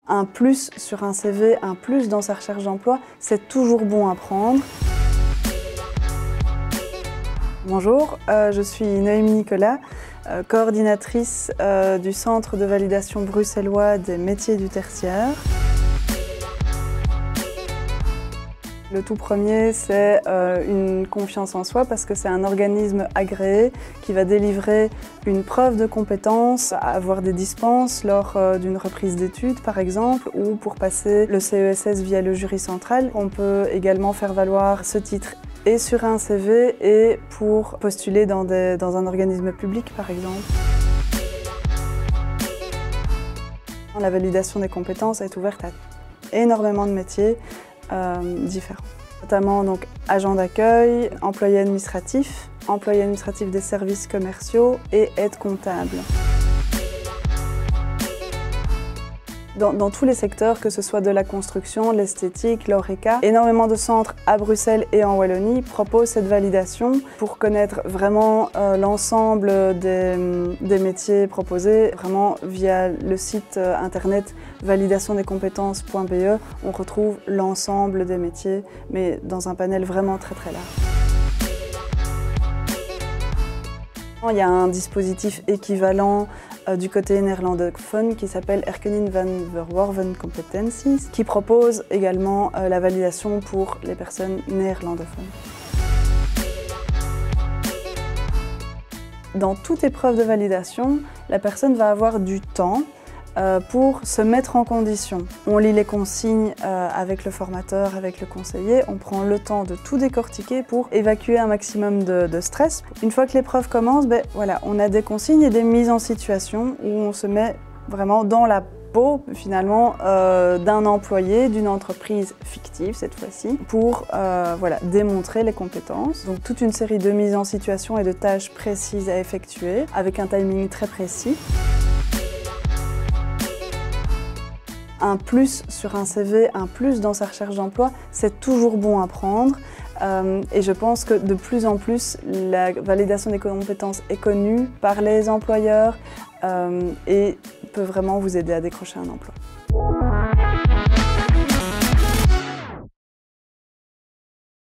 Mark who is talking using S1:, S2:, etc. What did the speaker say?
S1: Un plus sur un CV, un plus dans sa recherche d'emploi, c'est toujours bon à prendre. Bonjour, je suis Noémie Nicolas, coordinatrice du Centre de validation bruxellois des métiers du tertiaire. Le tout premier, c'est une confiance en soi parce que c'est un organisme agréé qui va délivrer une preuve de compétence, avoir des dispenses lors d'une reprise d'études par exemple, ou pour passer le CESS via le jury central. On peut également faire valoir ce titre et sur un CV et pour postuler dans un organisme public par exemple. La validation des compétences est ouverte à énormément de métiers différents, notamment donc agent d'accueil, employé administratif des services commerciaux et aide comptable. Dans tous les secteurs, que ce soit de la construction, l'esthétique, l'ORECA, énormément de centres à Bruxelles et en Wallonie proposent cette validation pour connaître vraiment l'ensemble des métiers proposés. Vraiment via le site internet validationdescompétences.be, on retrouve l'ensemble des métiers, mais dans un panel vraiment très large. Il y a un dispositif équivalent du côté néerlandophone qui s'appelle Erkenning van Verworven Competenties, qui propose également la validation pour les personnes néerlandophones. Dans toute épreuve de validation, la personne va avoir du temps pour se mettre en condition. On lit les consignes avec le formateur, avec le conseiller, on prend le temps de tout décortiquer pour évacuer un maximum de stress. Une fois que l'épreuve commence, voilà, on a des consignes et des mises en situation où on se met vraiment dans la peau finalement d'un employé, d'une entreprise fictive cette fois-ci, pour voilà, démontrer les compétences. Donc toute une série de mises en situation et de tâches précises à effectuer avec un timing très précis. Un plus sur un CV, un plus dans sa recherche d'emploi, c'est toujours bon à prendre. Et je pense que de plus en plus, la validation des compétences est connue par les employeurs et peut vraiment vous aider à décrocher un emploi.